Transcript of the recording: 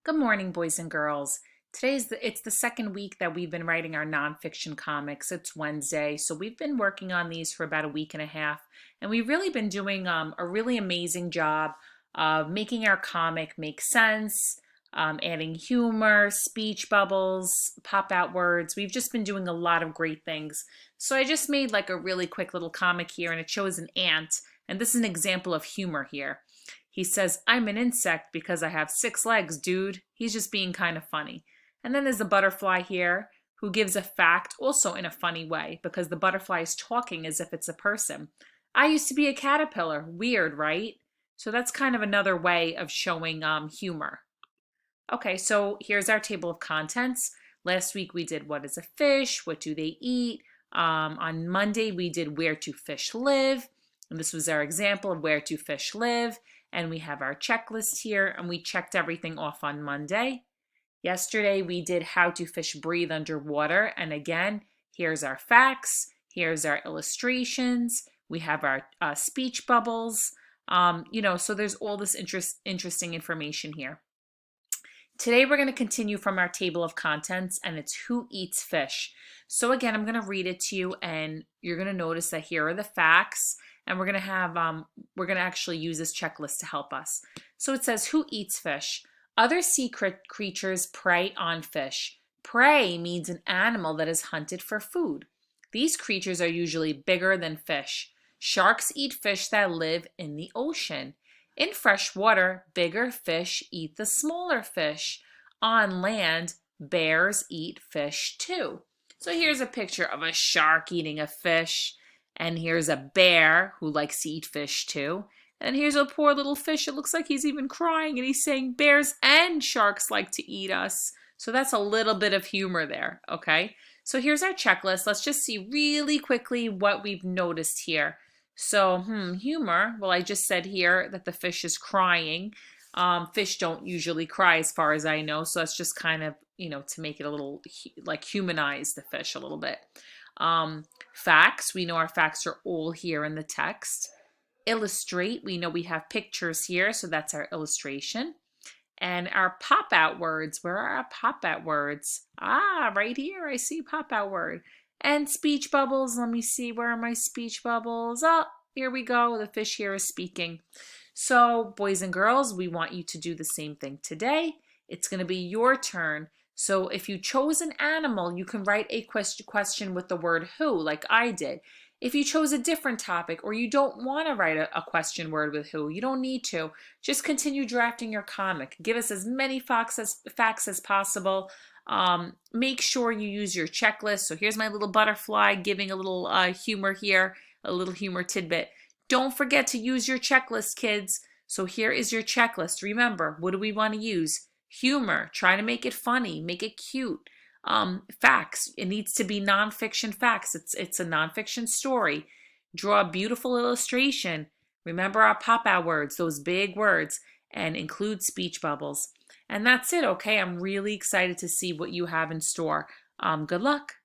Good morning, boys and girls. It's the second week that we've been writing our nonfiction comics. It's Wednesday, so we've been working on these for about a week and a half, and we've really been doing a really amazing job of making our comic make sense, adding humor, speech bubbles, pop out words. We've just been doing a lot of great things. So I just made like a really quick little comic here, and it shows an ant, and this is an example of humor here. He says, I'm an insect because I have 6 legs, dude. He's just being kind of funny. And then there's a butterfly here who gives a fact also in a funny way because the butterfly is talking as if it's a person. I used to be a caterpillar. Weird, right? So that's kind of another way of showing humor. Okay, so here's our table of contents. Last week we did what is a fish? What do they eat? On Monday we did where do fish live? And this was our example of where do fish live. And we have our checklist here and we checked everything off on Monday. Yesterday we did how do fish breathe underwater. And again, here's our facts. Here's our illustrations. We have our speech bubbles. So there's all this interesting information here. Today we're going to continue from our table of contents and it's who eats fish. So again, I'm going to read it to you and you're going to notice that here are the facts and we're going to actually use this checklist to help us. So it says who eats fish? Other sea creatures prey on fish. Prey means an animal that is hunted for food. These creatures are usually bigger than fish. Sharks eat fish that live in the ocean. In fresh water, bigger fish eat the smaller fish. On land, bears eat fish too. So here's a picture of a shark eating a fish. And here's a bear who likes to eat fish too. And here's a poor little fish. It looks like he's even crying and he's saying bears and sharks like to eat us. So that's a little bit of humor there, okay? So here's our checklist. Let's just see really quickly what we've noticed here. So, humor. Well, I just said here that the fish is crying. Fish don't usually cry as far as I know. So that's just kind of, to make it a little, like humanize the fish a little bit. Facts. We know our facts are all here in the text. Illustrate. We know we have pictures here. So that's our illustration. And our pop-out words. Where are our pop-out words? Right here. I see pop-out word. And speech bubbles. Let me see. Where are my speech bubbles? Oh, here we go. The fish here is speaking. So, boys and girls, we want you to do the same thing today. It's going to be your turn. So, if you chose an animal, you can write a question with the word who, like I did. If you chose a different topic or you don't want to write a question word with who, you don't need to. Just continue drafting your comic. Give us as many facts as possible. Make sure you use your checklist. So here's my little butterfly giving a little humor here, a little humor tidbit. Don't forget to use your checklist, kids. So here is your checklist. Remember, what do we want to use? Humor. Try to make it funny. Make it cute. Facts. It needs to be nonfiction facts. It's a nonfiction story. Draw a beautiful illustration. Remember our pop-out words, those big words, and include speech bubbles. And that's it, okay? I'm really excited to see what you have in store. Good luck.